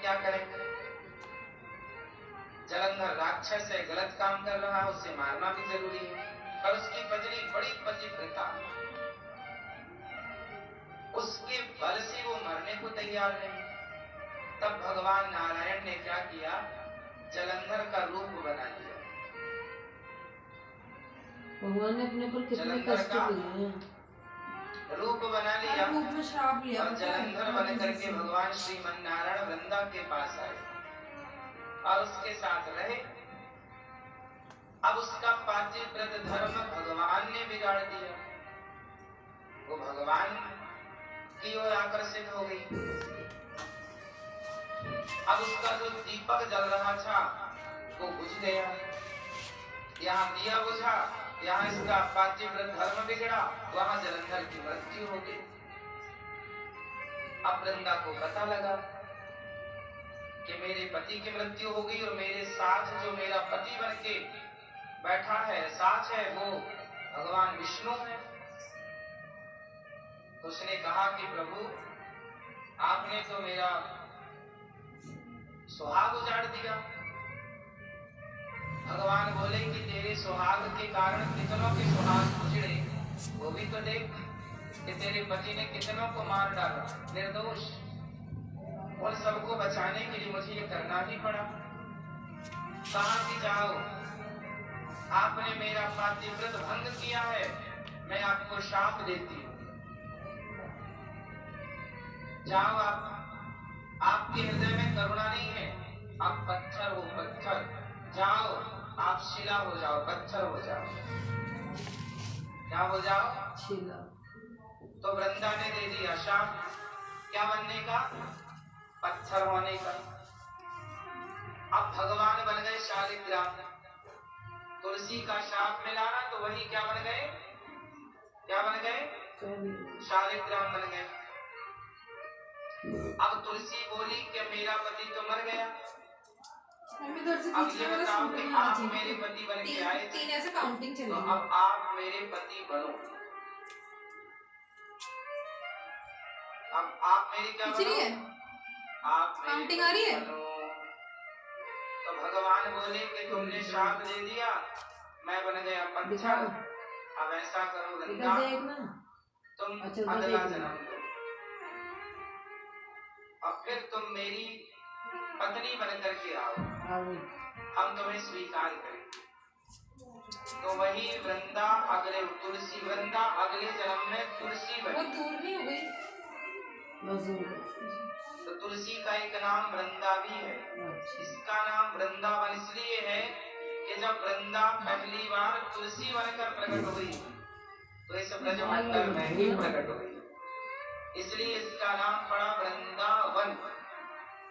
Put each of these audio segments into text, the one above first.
क्या करें? जलंधर राक्षस है, गलत काम कर रहा है, उसे मारना भी जरूरी है। पर उसकी पत्नी बड़ी पतिव्रता, उसके बल से वो मरने को तैयार नहीं। तब भगवान नारायण ने क्या किया? जलंधर का रूप बना लिया। भगवान ने अपने पर कितने कष्ट दिए हैं। रूप बना लिया रूप में श्राप लिया और जलंधर बन करके भगवान श्रीमन नारायण वृंदा के पास आए और उसके साथ रहे। अब उसका पातिव्रत धर्म भगवान ने बिगाड़ दिया। वो भगवान की ओर आकर्षित हो गई। अब उसका जो दीपक जल रहा था वो बुझ गया। यहाँ दिया बुझा, यहाँ इसका पातिव्रत धर्म बिगड़ा, वहां जलंधर की मृत्यु हो गई। अब वृंदा को पता लगा कि मेरे पति की मृत्यु हो गई और मेरे साथ जो मेरा पति बन के बैठा है, साथ है, वो भगवान विष्णु है। तो उसने कहा कि प्रभु, आपने तो मेरा सुहाग उजाड़ दिया। भगवान बोले कि तेरे सुहाग के कारण कितनों के सुहाग उजड़े, वो भी तो देख कि तेरे पति ने कितनों को मार डाला निर्दोष। उन सबको बचाने के लिए मुझे ये करना ही पड़ा। कहा कि जाओ, आपने मेरा पातिव्रत भंग किया है, मैं आपको शाप देती हूँ। जाओ, आपके हृदय में करुणा नहीं है, आप पत्थर हो, पत्थर। जाओ, आप शिला हो जाओ, पत्थर हो जाओ। क्या हो जाओ? शिला। तो वृंदा ने दे दिया शाप, क्या बनने का? पत्थर होने का। अब भगवान बन गए शालिग्राम। तुलसी का शाप मिला ना, तो वही क्या बन गए? क्या बन गए? शालिग्राम बन गए। अब तुलसी बोली कि मेरा पति तो मर गया, अब ये बताओ कि आप मेरे पति बन के आए, तीन ऐसे काउंटिंग चलेगी, तो अब आप मेरे पति बनो। अब आप मेरी क्या बनो? आप काउंटिंग आ रही है। तो भगवान बोले कि तुमने शाप दे दिया, मैं बन गया पत्थर। अब ऐसा करो वृंदा, तुम अगला जन्म दो, अब फिर तुम मेरी पत्नी बन करके आओ, हम तुम्हें स्वीकार करेंगे। तो वही वृंदा अगले तुलसी, वृंदा अगले जन्म में तुलसी बनी। वो दूर नहीं हो गई? तो तुलसी का एक नाम वृंदा भी है। इसका नाम वृंदावन इसलिए है कि जब वृंदा पहली बार तुलसी बनकर प्रकट हुई तो इस ब्रजमंडल में ही प्रकट हुई, इसलिए इसका नाम पड़ा वृंदावन।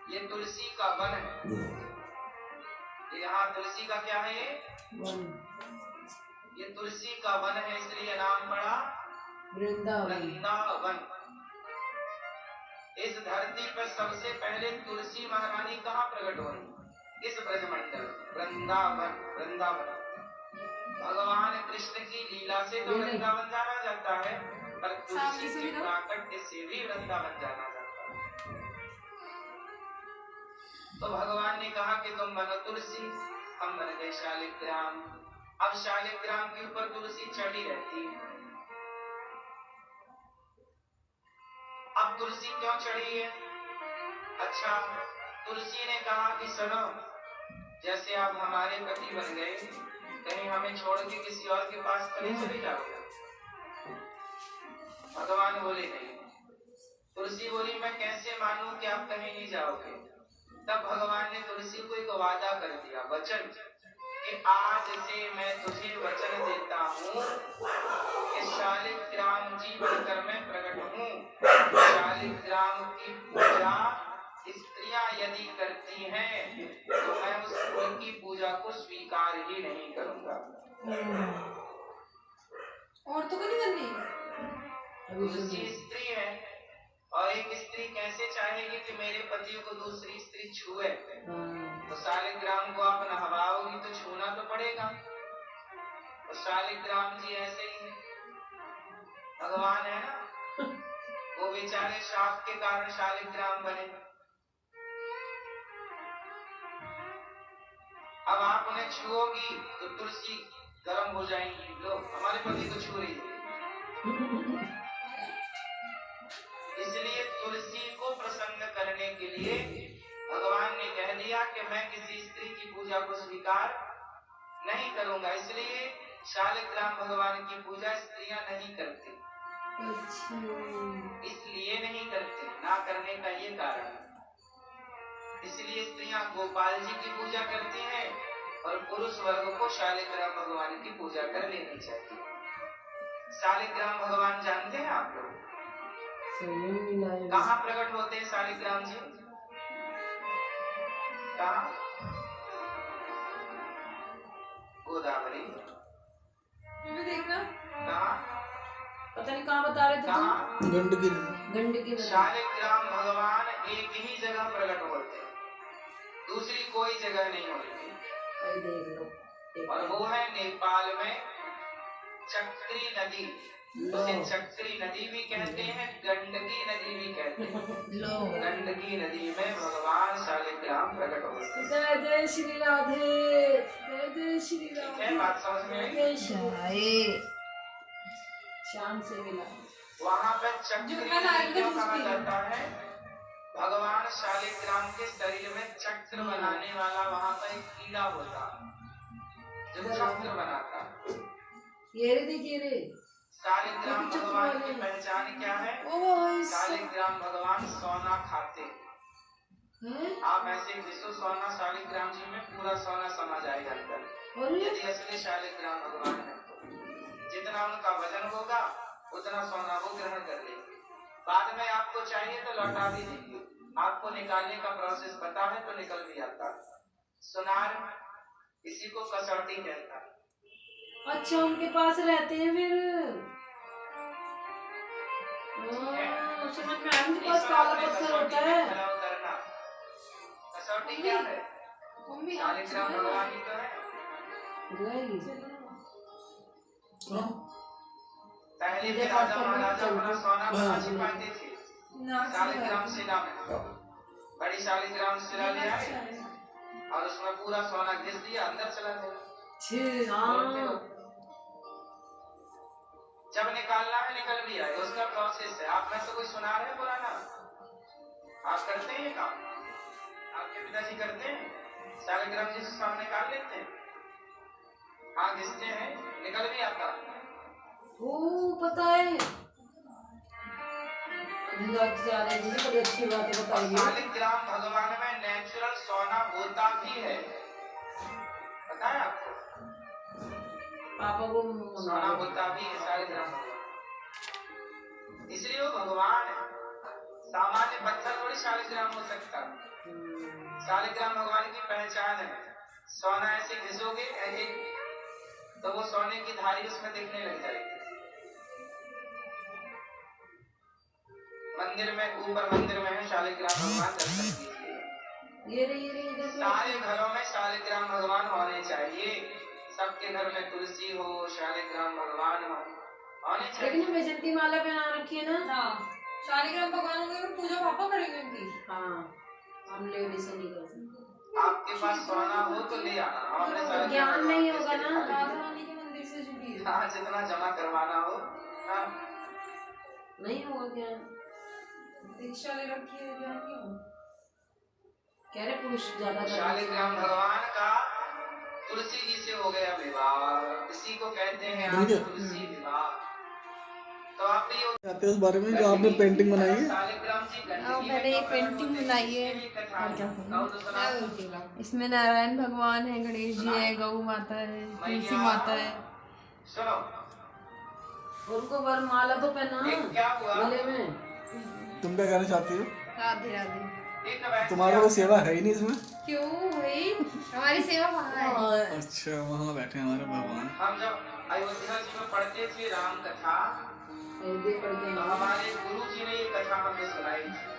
ये तुलसी का वन है। यहाँ तुलसी का क्या है? ये तुलसी का वन है, इसलिए नाम पड़ा वृंदावन। इस धरती पर सबसे पहले तुलसी महारानी कहाँ प्रकट हुई? इस ब्रजमंडल, वृंदावन। वृंदावन भगवान कृष्ण की लीला से तो वृंदावन जाना जाता है, पर तुलसी के प्राकट्य से भी वृंदावन जाना जाता है। तो भगवान ने कहा कि तुम बनो तुलसी, हम बन गए शालिग्राम। अब शालिग्राम के ऊपर तुलसी चढ़ी रहती है। अब तुलसी क्यों चढ़ी है? अच्छा, तुलसी ने कहा कि सुनो, जैसे आप हमारे पति बन गए, कहीं हमें छोड़ के किसी और के पास तो नहीं चले जाओगे? भगवान बोले नहीं। तुलसी बोली मैं कैसे मानूं कि आप कहीं नहीं जाओगे? तब भगवान ने तुलसी को एक वादा कर दिया, वचन, कि आज से मैं तुझे वचन देता हूँ कि शालिग्राम जी बनकर मैं प्रकट हूँ। शालिग्राम की पूजा स्त्रियां यदि करती हैं तो मैं उस उनकी पूजा को स्वीकार ही नहीं करूंगा। और तो नहीं करनी। तुलसी स्त्री है और एक स्त्री कैसे चाहेगी कि मेरे पति को दूसरी स्त्री छुए? तो शालिग्राम को आप नहवाओगी तो छूना तो पड़ेगा। तो शालिग्राम जी ऐसे ही भगवान है ना, वो बेचारे शाप के कारण शालिग्राम बने। अब आप उन्हें छुओगी तो तुलसी गर्म हो जाएंगी। लो हमारे पति को छू रही है। इसलिए तुलसी को प्रसन्न करने के लिए भगवान ने कह दिया कि मैं किसी स्त्री की पूजा को स्वीकार नहीं करूंगा। इसलिए शालिग्राम भगवान की पूजा स्त्रियां नहीं करती। अच्छा। इसलिए नहीं करती, ना करने का ये कारण। इसलिए स्त्रियां गोपाल जी की पूजा करती हैं और पुरुष वर्ग को शालिग्राम भगवान की पूजा कर लेनी चाहिए। शालिग्राम भगवान जानते हैं आप लोग? कहाँ प्रकट होते हैं शालिग्राम जी? कहाँ? गोदावरी। देखना कहाँ? पता नहीं कहाँ बता रहे थे तुम? गंडकी। शालिग्राम भगवान एक ही जगह प्रकट होते हैं, दूसरी कोई जगह नहीं होती। देख लो। और वो है नेपाल में चक्री नदी। उसे चक्री नदी भी कहते हैं, गंडकी नदी भी कहते हैं। गंडकी नदी में भगवान शालिग्राम प्रकट होते हैं। जय जय श्री राधे, जय जय श्री राधे। है बात समझ में आई? जय श्री शाम से मिला। वहाँ पे चक्री क्यों कहा जाता है? भगवान शालिग्राम के शरीर में चक्र बनाने वाला वहाँ पर एक कीड़ा होता जो चक्र बनाता। ये रे देखिए रे। शालिग्राम भगवान की पहचान क्या है? शालिग्राम भगवान सोना खाते हैं। आप ऐसे घिसो सोना शालिग्राम जी में, पूरा सोना समा जाएगा अंदर। यदि असली शालिग्राम भगवान है तो जितना उनका वजन होगा उतना सोना वो ग्रहण कर लेंगे। बाद में आपको चाहिए तो लौटा भी देंगे। आपको निकालने का प्रोसेस पता है तो निकल भी आता। सुनार इसी को कसौटी कहता है। अच्छा उनके पास रहते हैं फिर। उनके पास काला पत्थर होता है। कसौटी क्या है? शालिग्राम भगवान ही तो है। पहले के राजा महाराजा अपना सोना कहाँ छिपाते थे? शालिग्राम शिला में। बड़ी शालिग्राम शिला ले आए और उसमें पूरा सोना घिस दिया, अंदर चला गया। जब निकालना है निकल भी आए, उसका प्रोसेस है। आप में से कोई सुना रहे पुराना? आप करते हैं ये काम? आपके पिताजी करते हैं? शालिग्राम जी से सामने निकाल लेते हैं, हाँ घिसते हैं, निकल भी आता। ओ पता है। बड़ी अच्छी बात है, बताइए। शालिग्राम भगवान में नेचुरल सोना होता भी है, पता है आपको? पापा को सोना होता भी है शालिग्राम भगवान, इसलिए वो भगवान है। सामान्य पत्थर थोड़ी शालिग्राम हो सकता। शालिग्राम भगवान की पहचान है। सोना ऐसे घिसोगे तो वो सोने की धारी उसमें दिखने लग जाएगी। मंदिर में, ऊपर मंदिर में है शालिग्राम भगवान, दर्शन कीजिए। ये सारे घरों में शालिग्राम भगवान होने चाहिए। सबके घर में तुलसी हो, शालिग्राम भगवान होने चाहिए। लेकिन वैजंती माला पहना रखी है ना। हाँ, शालिग्राम भगवान होंगे तो पूजा पापा करेंगे उनकी। हाँ, हम लेडीज से नहीं कर सकते। आपके पास सोना हो तो ले आना। ज्ञान नहीं होगा ना। राधा रानी के मंदिर से जुड़ी है। हाँ, जितना जमा करवाना हो। हाँ, नहीं होगा ज्ञान। दीक्षा ले रखी है, ज्ञान नहीं हो। कह रहे पुरुष ज्यादा। शालिग्राम भगवान का तुलसी जी से हो गया विवाह, इसी को कहते हैं आज तुलसी विवाह। तो आप भी आते उस बारे में जो आपने पेंटिंग बनाई है। शालिग्राम जी मैंने एक पेंटिंग बनाई है। इसमें नारायण भगवान है, गणेश जी है, गौ माता है, तुलसी माता है। सुनो, उनको वरमाला तो पहना क्या हुआ? गले में। तुम क्या कहना चाहती हो? राधे राधे। तुम्हारा कोई सेवा है ही नहीं इसमें। क्यों हुई? हमारी सेवा वहाँ है। अच्छा, वहाँ बैठे हमारे भगवान। हम जब अयोध्या जी में पढ़ते थे राम कथा, पढ़ के तो हमारे गुरु जी ने ये कथा हमें सुनाई थी।